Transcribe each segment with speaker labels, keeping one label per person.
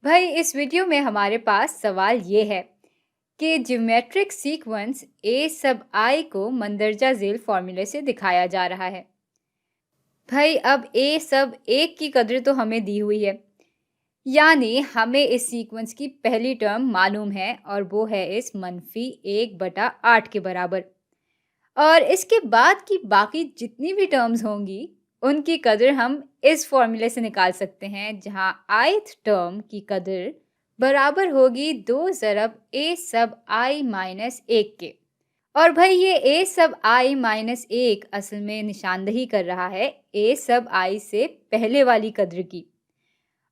Speaker 1: भाई इस वीडियो में हमारे पास सवाल ये है कि ज्योमेट्रिक सीक्वेंस ए सब आई को मंदरजा झेल फॉर्मूले से दिखाया जा रहा है। भाई अब ए सब एक की कद्र तो हमें दी हुई है, यानी हमें इस सीक्वेंस की पहली टर्म मालूम है और वो है इस -1/8 के बराबर। और इसके बाद की बाकी जितनी भी टर्म्स होंगी उनकी कदर हम इस फॉर्मूले से निकाल सकते हैं, जहां ith टर्म की कदर बराबर होगी 2 ज़रब a सब i माइनस 1 के। और भाई ये a सब i माइनस 1 असल में निशानदही कर रहा है a सब i से पहले वाली कदर की।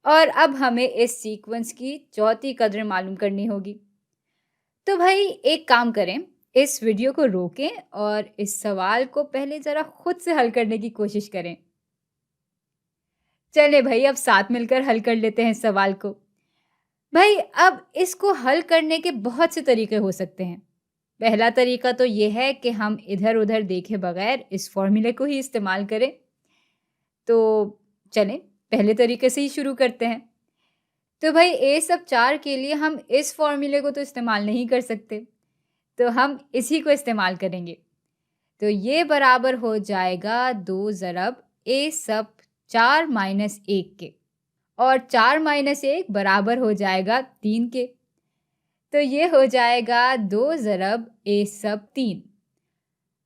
Speaker 1: और अब हमें इस सीक्वेंस की चौथी कदर मालूम करनी होगी। तो भाई एक काम करें, इस वीडियो को रोकें और इस सवाल को पहले ज़रा खुद से हल करने की कोशिश करें। चलें भाई अब साथ मिलकर हल कर लेते हैं इस सवाल को। भाई अब इसको हल करने के बहुत से तरीके हो सकते हैं। पहला तरीका तो ये है कि हम इधर-उधर देखे बगैर इस फ़ॉर्मूले को ही इस्तेमाल करें। तो चलें पहले तरीके से ही शुरू करते हैं। तो भाई a सब 4 के लिए हम इस फ़ॉर्मूले को तो इस्तेमाल नहीं कर सकते, तो हम इसी को इस्तेमाल करेंगे। तो ये बराबर हो जाएगा 2 ज़रब a सब 4 माइनस 1 के, और 4 माइनस 1 बराबर हो जाएगा 3 के। तो ये हो जाएगा 2 ज़रब a सब 3।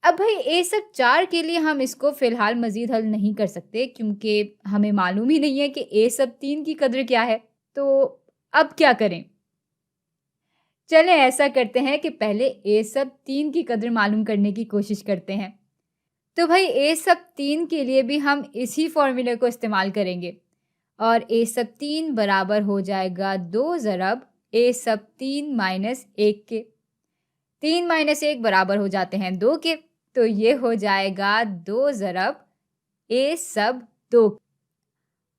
Speaker 1: अब भाई a सब 4 के लिए हम इसको फ़िलहाल मज़ीद हल नहीं कर सकते, क्योंकि हमें मालूम ही नहीं है कि a सब 3 की कदर क्या है। तो अब क्या करें? चलें ऐसा करते हैं कि पहले a सब 3 की कदर मालूम करने की कोशिश करते हैं। तो भाई a सब 3 के लिए भी हम इसी फॉर्मूले को इस्तेमाल करेंगे, और a सब 3 बराबर हो जाएगा 2 ज़रब a सब 3 माइनस 1 के। 3 माइनस 1 बराबर हो जाते हैं 2 के, तो ये हो जाएगा 2 ज़रब a सब 2।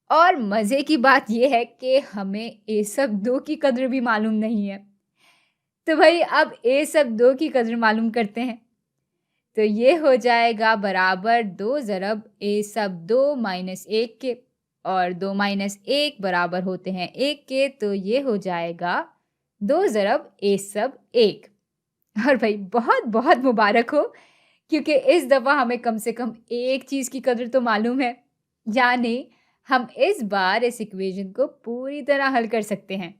Speaker 1: और मज़े की बात ये है कि हमें a सब 2 की कदर भी मालूम नहीं है। तो भाई अब a सब 2 की कदर मालूम करते हैं। तो ये हो जाएगा बराबर 2 ज़रब a सब 2 माइनस 1 के, और 2 माइनस 1 बराबर होते हैं 1 के, तो ये हो जाएगा 2 ज़रब a सब 1। और भाई बहुत बहुत मुबारक हो, क्योंकि इस दफ़ा हमें कम से कम एक चीज़ की कदर तो मालूम है, यानी हम इस बार इस इक्वेशन को पूरी तरह हल कर सकते हैं।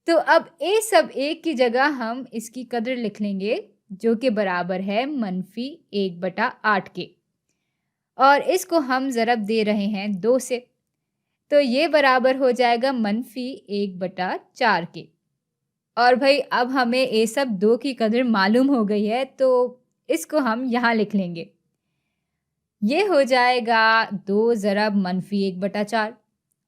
Speaker 1: तो अब a सब 1 की जगह हम इसकी कदर लिख लेंगे, जो कि बराबर है -1/8 के, और इसको हम ज़रब दे रहे हैं 2 से, तो ये बराबर हो जाएगा -1/4 के। और भाई अब हमें a सब 2 की कदर मालूम हो गई है, तो इसको हम यहाँ लिख लेंगे। ये हो जाएगा 2 ज़रब -1/4,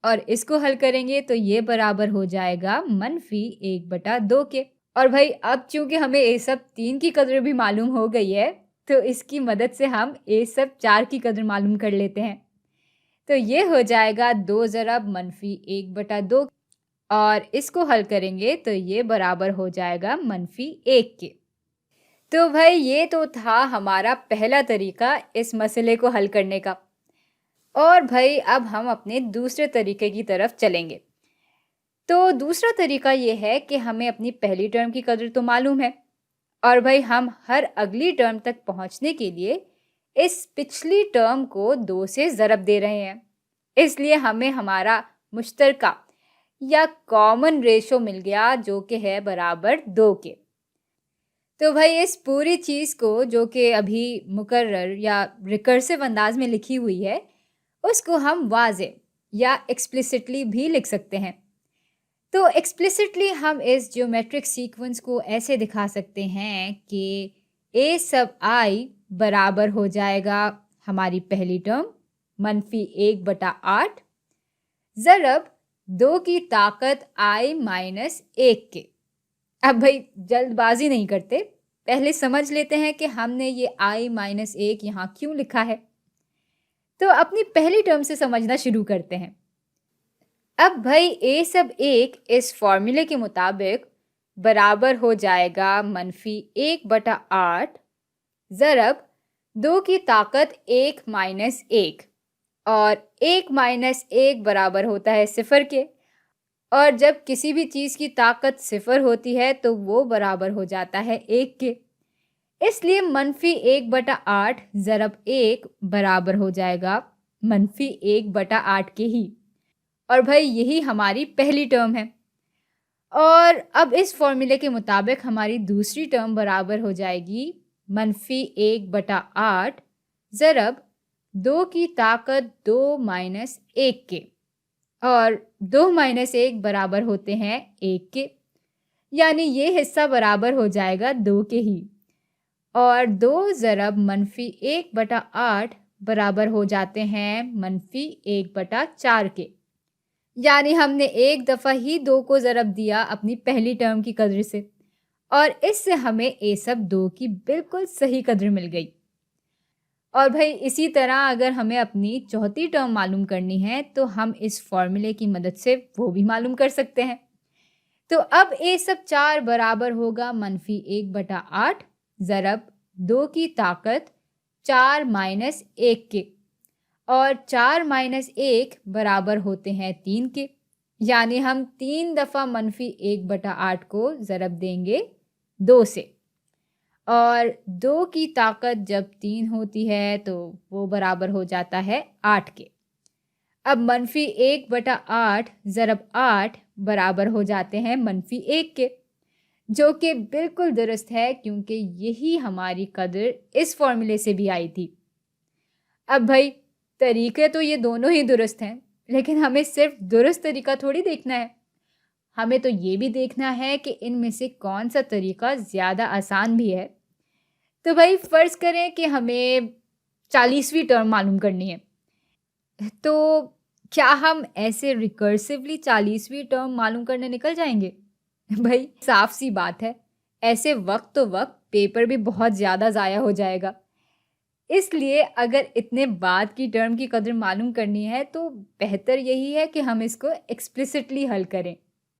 Speaker 1: और इसको हल करेंगे तो ये बराबर हो जाएगा -1/2 के। और भाई अब चूंकि हमें a सब 3 की कदर भी मालूम हो गई है, तो इसकी मदद से हम a सब 4 की कदर मालूम कर लेते हैं। तो ये हो जाएगा 2 ज़रब -1/2, और इसको हल करेंगे तो ये बराबर हो जाएगा -1 के। तो भाई ये तो था हमारा पहला तरीका इस मसले को हल करने का। और भाई अब हम अपने दूसरे तरीके की तरफ चलेंगे। तो दूसरा तरीका ये है कि हमें अपनी पहली टर्म की कदर तो मालूम है, और भाई हम हर अगली टर्म तक पहुंचने के लिए इस पिछली टर्म को 2 से ज़रब दे रहे हैं। इसलिए हमें हमारा मुश्तरका या कॉमन रेशो मिल गया, जो कि है बराबर 2 के। तो भाई इस पूरी चीज़ को, जो कि अभी मुकर्रर या रिकर्सिव अंदाज में लिखी हुई है, उसको हम वाज़े या एक्सप्लिसिटली भी लिख सकते हैं। तो एक्सप्लिसिटली हम इस ज्योमेट्रिक सीक्वेंस को ऐसे दिखा सकते हैं कि a सब i बराबर हो जाएगा हमारी पहली टर्म -1/8 ज़रब 2 की ताकत i माइनस 1 के। अब भाई जल्दबाजी नहीं करते, पहले समझ लेते हैं कि हमने ये i माइनस 1 यहाँ क्यों लिखा है। तो अपनी पहली टर्म से समझना शुरू करते हैं। अब भाई a सब 1 इस फॉर्मूले के मुताबिक बराबर हो जाएगा -1/8 ज़रब 2 की ताकत 1 माइनस 1, और 1 माइनस 1 बराबर होता है 0 के, और जब किसी भी चीज़ की ताकत 0 होती है तो वो बराबर हो जाता है 1 के। इसलिए -1/8 ज़रब 1 बराबर हो जाएगा -1/8 के ही। और भाई यही हमारी पहली टर्म है। और अब इस फ़ॉर्मूले के मुताबिक हमारी दूसरी टर्म बराबर हो जाएगी -1/8 ज़रब 2 की ताकत 2 माइनस 1 के। और 2 माइनस 1 बराबर होते हैं 1 के, यानी ये हिस्सा बराबर हो जाएगा 2 के ही। और 2 ज़रब -1/8 बराबर हो जाते हैं -1/4 के। यानी हमने एक दफ़ा ही 2 को ज़रब दिया अपनी पहली टर्म की कदर से, और इससे हमें ए सब 2 की बिल्कुल सही कदर मिल गई। और भाई इसी तरह अगर हमें अपनी चौथी टर्म मालूम करनी है तो हम इस फॉर्मूले की मदद से वो भी मालूम कर सकते हैं। तो अब ए सब 4 बराबर होगा -1/8 ज़रब 2 की ताकत 4 माइनस 1 के। और 4 माइनस 1 बराबर होते हैं 3 के, यानी हम 3 दफ़ा -1/8 को ज़रब देंगे 2 से। और 2 की ताकत जब 3 होती है तो वो बराबर हो जाता है 8 के। अब -1/8 ज़रब 8 बराबर हो जाते हैं -1 के, जो कि बिल्कुल दुरुस्त है क्योंकि यही हमारी कदर इस फॉर्मूले से भी आई थी। अब भाई तरीके तो ये दोनों ही दुरुस्त हैं, लेकिन हमें सिर्फ दुरुस्त तरीका थोड़ी देखना है। हमें तो ये भी देखना है कि इनमें से कौन सा तरीका ज़्यादा आसान भी है। तो भाई फ़र्ज़ करें कि हमें 40वीं टर्म मालूम करनी है, तो क्या हम ऐसे रिकर्सिवली 40वीं टर्म मालूम करने निकल जाएंगे? भाई साफ सी बात है, ऐसे वक्त तो वक्त पेपर भी बहुत ज़्यादा ज़ाया हो जाएगा। इसलिए अगर इतने बाद की टर्म की कदर मालूम करनी है तो बेहतर यही है कि हम इसको एक्सप्लिसिटली हल करें।